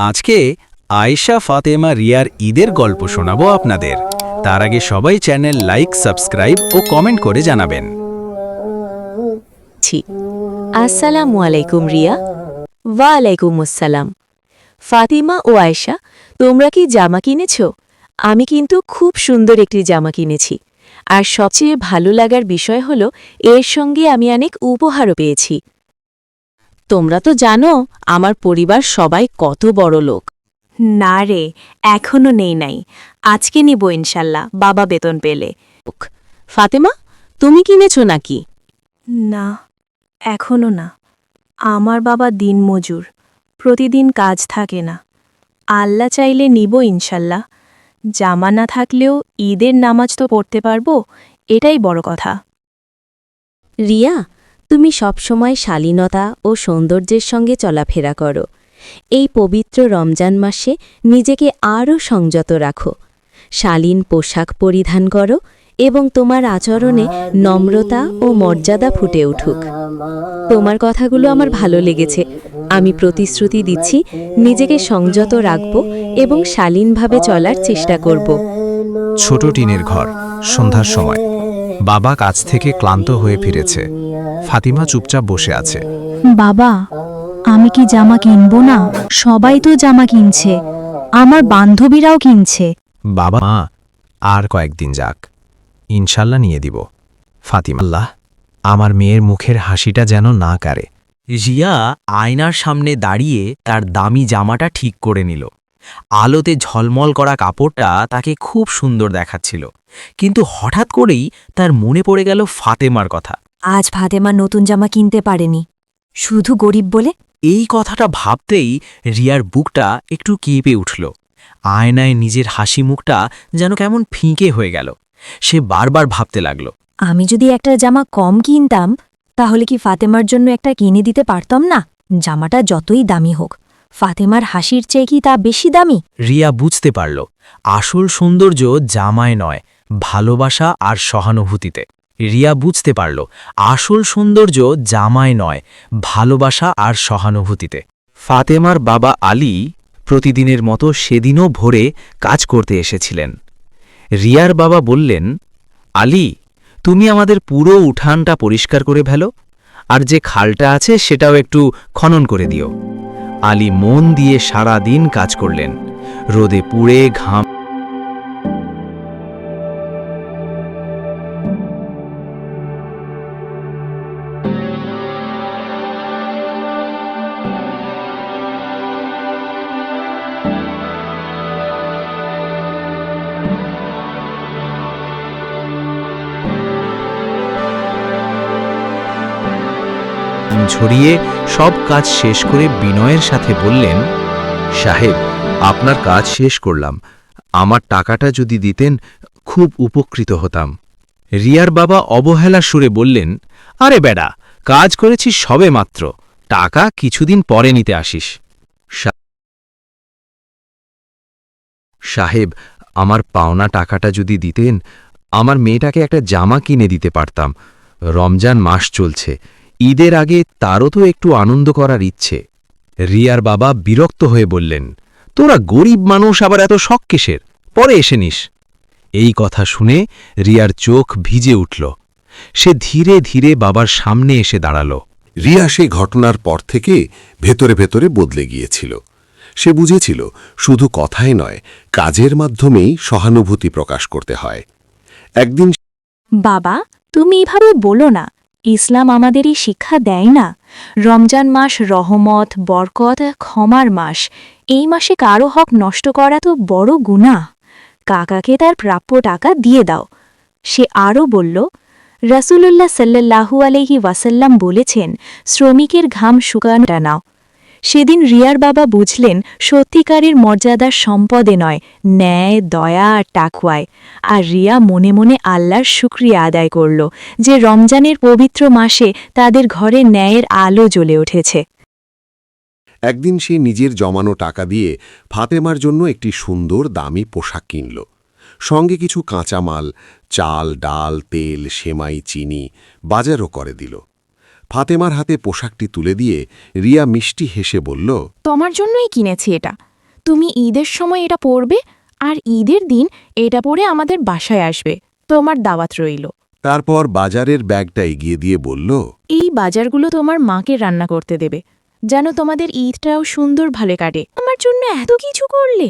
আজকে আয়েশা ফাতেমা রিয়ার ঈদের গল্প শোনাবো আপনাদের। তার আগে সবাই চ্যানেল লাইক, সাবস্ক্রাইব ও কমেন্ট করে জানাবেন। আসসালামু আলাইকুম রিয়া। ওয়ালাইকুম আসসালাম। ফাতিমা ও আয়েশা, তোমরা কি জামা কিনেছ? আমি কিন্তু খুব সুন্দর একটি জামা কিনেছি। আর সবচেয়ে ভালো লাগার বিষয় হল এর সঙ্গে আমি অনেক উপহারও পেয়েছি। তোমরা তো জানো আমার পরিবার সবাই কত বড় লোক। না রে, এখনো নেই নাই। আজকে নিব ইনশাল্লাহ, বাবা বেতন পেলে। ফাতেমা, তুমি কিনেছ নাকি? না, এখনো না। আমার বাবা দিনমজুর, প্রতিদিন কাজ থাকে না। আল্লাহ চাইলে নিব ইনশাল্লাহ। জামা না থাকলেও ঈদের নামাজ তো পড়তে পারবো, এটাই বড় কথা। রিয়া, তুমি সবসময় শালীনতা ও সৌন্দর্যের সঙ্গে চলাফেরা করো। এই পবিত্র রমজান মাসে নিজেকে আরও সংযত রাখো। শালীন পোশাক পরিধান করো এবং তোমার আচরণে নম্রতা ও মর্যাদা ফুটে উঠুক। তোমার কথাগুলো আমার ভালো লেগেছে। আমি প্রতিশ্রুতি দিচ্ছি নিজেকে সংযত রাখব এবং শালীনভাবে চলার চেষ্টা করব। ছোট টিনের ঘর, সন্ধ্যার সময়। বাবা কাজ থেকে ক্লান্ত হয়ে ফিরেছে। ফাতিমা চুপচাপ বসে আছে। বাবা, আমি কি জামা কিনবো না? সবাই তো জামা কিনছে, আমার বান্ধবীরাও কিনছে। বাবা, মা, আর কয়েকদিন যাক, ইনশাল্লাহ নিয়ে দিব। ফাতিমা, আল্লাহ, আমার মেয়ের মুখের হাসিটা যেন না কারে। রিয়া আয়নার সামনে দাঁড়িয়ে তার দামি জামাটা ঠিক করে নিল। আলোতে ঝলমল করা কাপড়টা তাকে খুব সুন্দর দেখাচ্ছিল, কিন্তু হঠাৎ করেই তার মনে পড়ে গেল ফাতেমার কথা। আজ ফাতেমা নতুন জামা কিনতে পারেনি, শুধু গরিব বলে। এই কথাটা ভাবতেই রিয়ার বুকটা একটু কেঁপে উঠল। আয়নায় নিজের হাসি মুখটা যেন কেমন ফিকে হয়ে গেল। সে বারবার ভাবতে লাগল, আমি যদি একটা জামা কম কিনতাম, তাহলে কি ফাতেমার জন্য একটা কিনে দিতে পারতাম না? জামাটা যতই দামি হোক, ফাতেমার হাসির চেয়ে কি তা বেশি দামি? রিয়া বুঝতে পারল আসল সৌন্দর্য জামায় নয়, ভালোবাসা আর সহানুভূতিতে। রিয়া বুঝতে পারল আসল সৌন্দর্য জামায় নয়, ভালোবাসা আর সহানুভূতিতে। ফাতেমার বাবা আলী প্রতিদিনের মতো সেদিনও ভোরে কাজ করতে এসেছিলেন। রিয়ার বাবা বললেন, আলী, তুমি আমাদের পুরো উঠানটা পরিষ্কার করে ফেলো, আর যে খালটা আছে সেটাও একটু খনন করে দিও। আলী মন দিয়ে সারা দিন কাজ করলেন, রোদে পুড়ে ঘাম ঝরিয়ে সব কাজ শেষ করে বিনয়ের সাথে বললেন, সাহেব, আপনার কাজ শেষ করলাম। আমার টাকাটা যদি দিতেন খুব উপকৃত হতাম। রিয়ার বাবা অবহেলার সুরে বললেন, আরে বেডা, কাজ করেছিস সবে মাত্র, টাকা কিছুদিন পরে নিতে আসিস। সাহেব, আমার পাওনা টাকাটা যদি দিতেন, আমার মেয়েটাকে একটা জামা কিনে দিতে পারতাম। রমজান মাস চলছে, ঈদের আগে তারও তো একটু আনন্দ করার ইচ্ছে। রিয়ার বাবা বিরক্ত হয়ে বললেন, তোরা গরিব মানুষ, আবার এত শখ কিসের? পরে এসে নিস। এই কথা শুনে রিয়ার চোখ ভিজে উঠল। সে ধীরে ধীরে বাবার সামনে এসে দাঁড়াল। রিয়া সেই ঘটনার পর থেকে ভেতরে ভেতরে বদলে গিয়েছিল। সে বুঝেছিল শুধু কথাই নয়, কাজের মাধ্যমেই সহানুভূতি প্রকাশ করতে হয়। একদিন বাবা, তুমি এভাবে বলো না। ইসলাম আমাদের এই শিক্ষা দেয় না? রমজান মাস রহমত, বরকত, ক্ষমার মাস। এই মাসে কারো হক নষ্ট করা তো বড় গুনাহ। কাকাকে তার প্রাপ্য টাকা দিয়ে দাও। সে আরও বলল, রাসূলুল্লাহ সাল্লাল্লাহু আলাইহি ওয়াসাল্লাম বলেছেন, শ্রমিকের ঘাম শুকানোটা নাও। সেদিন রিয়ার বাবা বুঝলেন সত্যিকারের মর্যাদা সম্পদে নয়, ন্যায়, দয়া আর তাকওয়ায়। আর রিয়া মনে মনে আল্লাহর শুকরিয়া আদায় করল যে রমজানের পবিত্র মাসে তাদের ঘরে ন্যায়ের আলো জ্বলে উঠেছে। একদিন সে নিজের জমানো টাকা দিয়ে ফাতেমার জন্য একটি সুন্দর দামি পোশাক কিনল। সঙ্গে কিছু কাঁচামাল, চাল, ডাল, তেল, সেমাই, চিনি বাজারও করে দিল। ফাতেমার হাতে পোশাকটি তুলে দিয়ে রিয়া মিষ্টি হেসে বলল, তোমার জন্যই কিনেছি এটা। তুমি ঈদের সময় এটা পরবে আর ঈদের দিন এটা পরে আমাদের বাসায় আসবে। তোমার দাওয়াত রইল। তারপর বাজারের ব্যাগটা এগিয়ে দিয়ে বলল, এই বাজারগুলো তোমার মাকে রান্না করতে দেবে, যেন তোমাদের ঈদটাও সুন্দর ভালো কাটে। আমার জন্য এত কিছু করলে।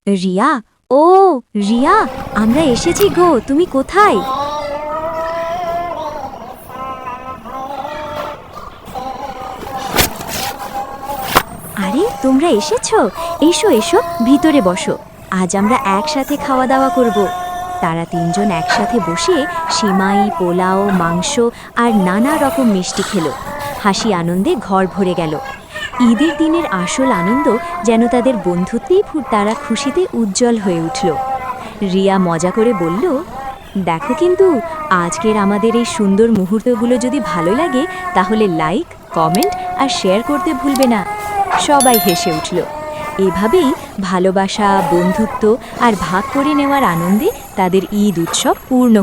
রিয়া, ও রিয়া, আমরা এসেছি গো, তুমি কোথায়? আরে তোমরা এসেছো, এসো এসো, ভিতরে বসো। আজ আমরা একসাথে খাওয়া দাওয়া করব। তারা তিনজন একসাথে বসে সিমাই, পোলাও, মাংস আর নানা রকম মিষ্টি খেল। হাসি আনন্দে ঘর ভরে গেল। ঈদের দিনের আসল আনন্দ যেন তাদের বন্ধুত্বেই তারা খুশিতে উজ্জ্বল হয়ে উঠল। রিয়া মজা করে বলল, দেখো কিন্তু আজকের আমাদের এই সুন্দর মুহূর্তগুলো যদি ভালো লাগে তাহলে লাইক, কমেন্ট আর শেয়ার করতে ভুলবে না। সবাই হেসে উঠল। এভাবেই ভালোবাসা, বন্ধুত্ব আর ভাগ করে নেওয়ার আনন্দে তাদের ঈদ উৎসব পূর্ণ